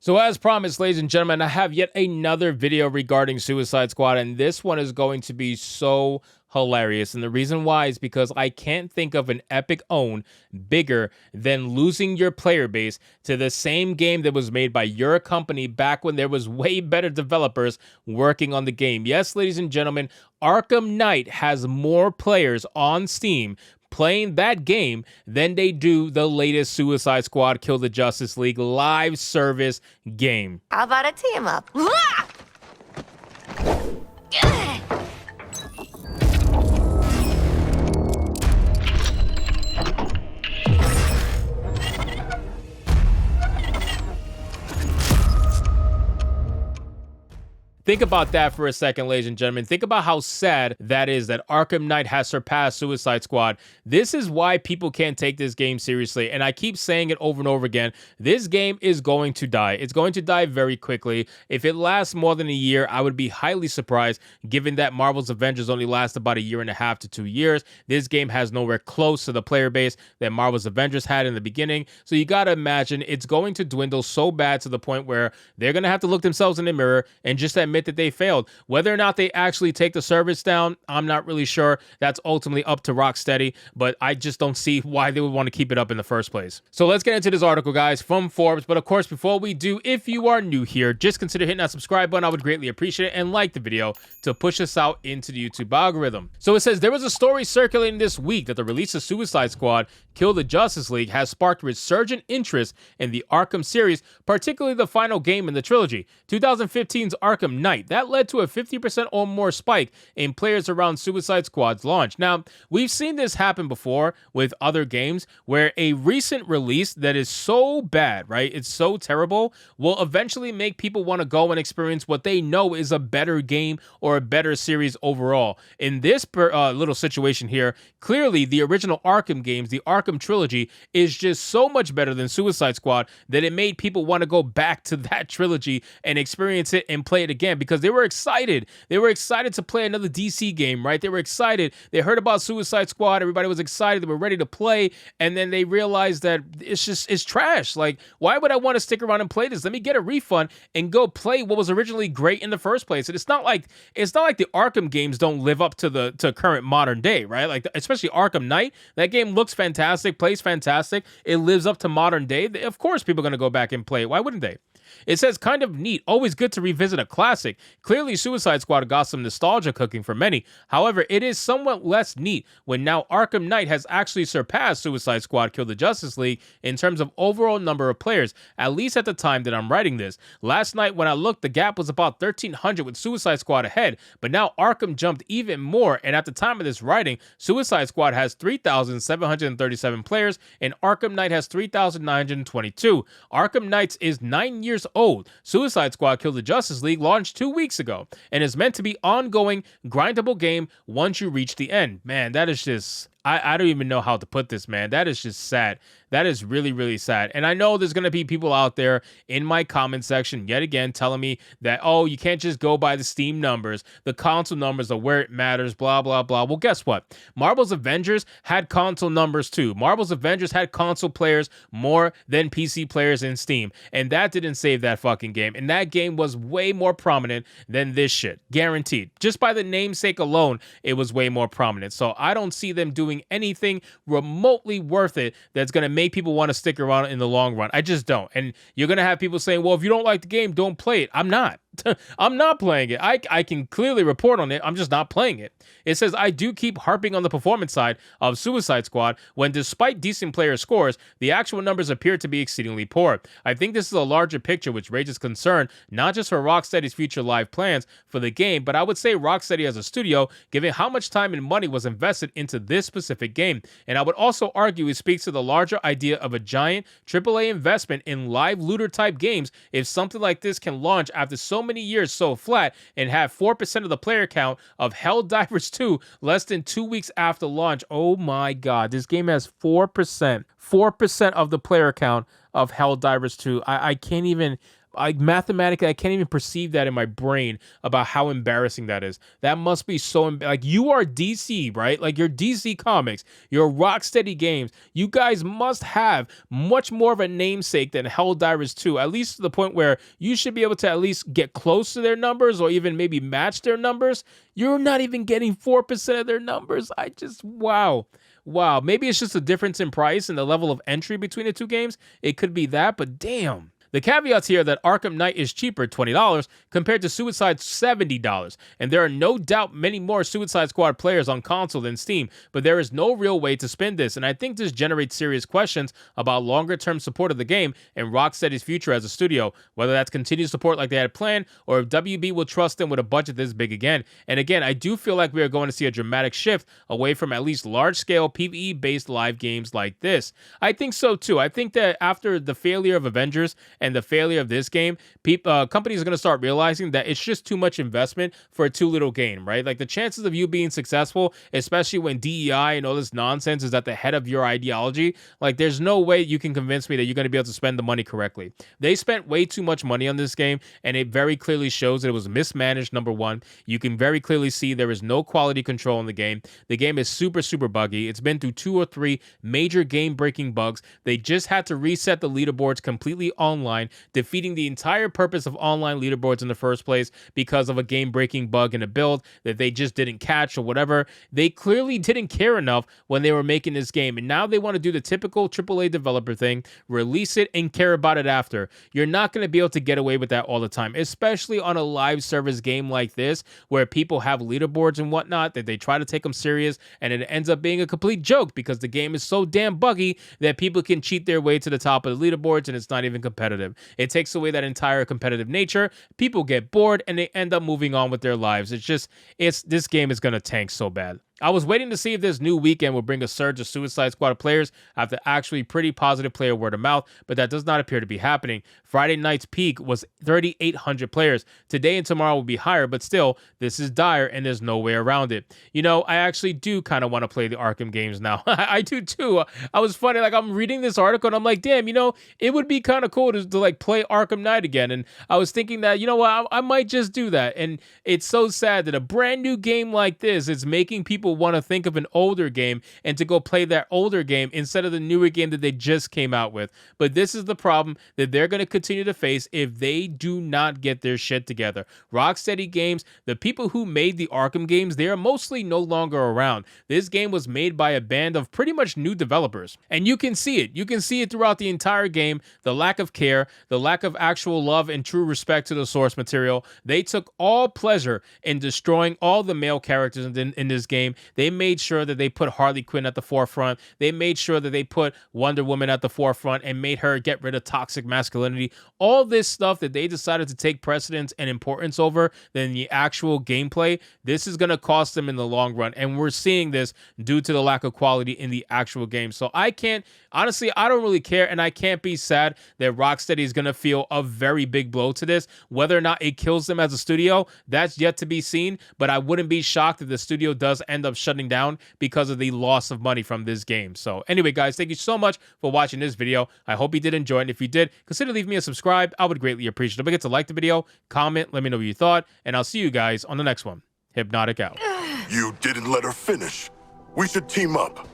So as promised, ladies and gentlemen, I have yet another video regarding Suicide Squad, and this one is going to be so hilarious. And the reason why is because I can't think of an epic own bigger than losing your player base to the same game that was made by your company back when there was way better developers working on the game. Yes, ladies and gentlemen, Arkham Knight has more players on Steam playing that game than they do the latest Suicide Squad Kill the Justice League live service game. How about a team up? Think about that for a second, ladies and gentlemen. Think about how sad that is that Arkham Knight has surpassed Suicide Squad. This is why people can't take this game seriously, and I keep saying it over and over again. This game is going to die. It's going to die very quickly. If it lasts more than a year, I would be highly surprised, given that Marvel's Avengers only last about a year and a half to 2 years. This game has nowhere close to the player base that Marvel's Avengers had in the beginning, so you gotta imagine it's going to dwindle so bad to the point where they're gonna have to look themselves in the mirror and just admit that they failed. Whether or not they actually take the service down, I'm not really sure. That's ultimately up to Rocksteady, but I just don't see why they would want to keep it up in the first place. So let's get into this article, guys, from Forbes. But of course, before we do, if you are new here, just consider hitting that subscribe button. I would greatly appreciate it, and like the video to push us out into the YouTube algorithm. So it says, there was a story circulating this week that the release of Suicide Squad Kill the Justice League has sparked resurgent interest in the Arkham series, particularly the final game in the trilogy, 2015's Arkham Knight. That led to a 50% or more spike in players around Suicide Squad's launch. Now, we've seen this happen before with other games where a recent release that is so bad, right? It's so terrible, will eventually make people want to go and experience what they know is a better game or a better series overall. In this little situation here, clearly the original Arkham games, the Arkham trilogy, is just so much better than Suicide Squad that it made people want to go back to that trilogy and experience it and play it again, because they were excited. They were excited to play another DC game, right? They were excited. They heard about Suicide Squad. Everybody was excited. They were ready to play. And then they realized that it's trash. Like, why would I want to stick around and play this? Let me get a refund and go play what was originally great in the first place. And it's not like the Arkham games don't live up to current modern day, right? Like, especially Arkham Knight. That game looks fantastic, plays fantastic. It lives up to modern day. Of course, people are going to go back and play it. Why wouldn't they? It says, kind of neat, always good to revisit a classic. Clearly, Suicide Squad got some nostalgia cooking for many. However, it is somewhat less neat when now Arkham Knight has actually surpassed Suicide Squad Kill the Justice League in terms of overall number of players, at least at the time that I'm writing this. Last night when I looked, the gap was about 1,300 with Suicide Squad ahead, but now Arkham jumped even more, and at the time of this writing, Suicide Squad has 3,737 players, and Arkham Knight has 3,922. Arkham Knights is 9 years old. Suicide Squad Kill the Justice League launched 2 weeks ago and is meant to be ongoing, grindable game once you reach the end. Man, that is just... I don't even know how to put this, man. That is just sad. That is really, really sad. And I know there's going to be people out there in my comment section yet again telling me that, oh, you can't just go by the Steam numbers. The console numbers are where it matters, blah, blah, blah. Well, guess what? Marvel's Avengers had console numbers too. Marvel's Avengers had console players more than PC players in Steam. And that didn't save that fucking game. And that game was way more prominent than this shit. Guaranteed. Just by the namesake alone, it was way more prominent. So I don't see them doing anything remotely worth it that's going to make people want to stick around in the long run. I just don't. And you're going to have people saying, well, if you don't like the game, don't play it. I'm not. I'm not playing it. I can clearly report on it. I'm just not playing it. It says, I do keep harping on the performance side of Suicide Squad when, despite decent player scores, the actual numbers appear to be exceedingly poor. I think this is a larger picture which raises concern, not just for Rocksteady's future live plans for the game, but I would say Rocksteady as a studio, given how much time and money was invested into this specific game. And I would also argue it speaks to the larger idea of a giant AAA investment in live looter type games if something like this can launch after so many years so flat and have 4% of the player count of Helldivers 2 less than 2 weeks after launch. Oh my god, this game has 4% of the player count of Helldivers 2. I can't even like mathematically, I can't even perceive that in my brain about how embarrassing that is. That must be so like you are DC, right? Like you're DC Comics, you're Rocksteady Games. You guys must have much more of a namesake than Helldivers 2, at least to the point where you should be able to at least get close to their numbers or even maybe match their numbers. You're not even getting 4% of their numbers. Wow. Wow. Maybe it's just a difference in price and the level of entry between the two games. It could be that, but damn. The caveats here that Arkham Knight is cheaper, $20, compared to Suicide, $70. And there are no doubt many more Suicide Squad players on console than Steam, but there is no real way to spin this, and I think this generates serious questions about longer-term support of the game and Rocksteady's future as a studio, whether that's continued support like they had planned, or if WB will trust them with a budget this big again. And again, I do feel like we are going to see a dramatic shift away from at least large-scale PvE-based live games like this. I think so too. I think that after the failure of Avengers and the failure of this game, companies are going to start realizing that it's just too much investment for a too little gain, right? Like the chances of you being successful, especially when DEI and all this nonsense is at the head of your ideology, like there's no way you can convince me that you're going to be able to spend the money correctly. They spent way too much money on this game, and it very clearly shows that it was mismanaged, number one. You can very clearly see there is no quality control in the game. The game is super, super buggy. It's been through 2 or 3 major game-breaking bugs. They just had to reset the leaderboards completely online, defeating the entire purpose of online leaderboards in the first place because of a game-breaking bug in a build that they just didn't catch or whatever. They clearly didn't care enough when they were making this game, and now they want to do the typical AAA developer thing, release it and care about it after. You're not going to be able to get away with that all the time, especially on a live service game like this, where people have leaderboards and whatnot, that they try to take them serious, and it ends up being a complete joke because the game is so damn buggy that people can cheat their way to the top of the leaderboards, and it's not even competitive. It takes away that entire competitive nature. People get bored and they end up moving on with their lives. This game is going to tank so bad. I was waiting to see if this new weekend would bring a surge of Suicide Squad players after actually pretty positive player word of mouth, but that does not appear to be happening. Friday night's peak was 3,800 players. Today and tomorrow will be higher, but still, this is dire and there's no way around it. You know, I actually do kind of want to play the Arkham games now. I do too. I was funny, like I'm reading this article and I'm like, damn, you know, it would be kind of cool to like play Arkham Knight again. And I was thinking that, you know what, I might just do that. And it's so sad that a brand new game like this is making people want to think of an older game and to go play that older game instead of the newer game that they just came out with. But this is the problem that they're going to continue to face if they do not get their shit together. Rocksteady Games, the people who made the Arkham games, they are mostly no longer around. This game was made by a band of pretty much new developers, and you can see it. You can see it throughout the entire game, the lack of care, the lack of actual love and true respect to the source material. They took all pleasure in destroying all the male characters in this game. They made sure that they put Harley Quinn at the forefront. They made sure that they put Wonder Woman at the forefront and made her get rid of toxic masculinity. All this stuff that they decided to take precedence and importance over than the actual gameplay, this is going to cost them in the long run. And we're seeing this due to the lack of quality in the actual game. So I don't really care, and I can't be sad that Rocksteady is going to feel a very big blow to this. Whether or not it kills them as a studio, that's yet to be seen, but I wouldn't be shocked if the studio does end up shutting down because of the loss of money from this game. So anyway, guys, thank you so much for watching this video. I hope you did enjoy it. And if you did, consider leaving me a subscribe. I would greatly appreciate it. Don't forget to like the video, comment, let me know what you thought, and I'll see you guys on the next one. Hypnotic out. You didn't let her finish. We should team up.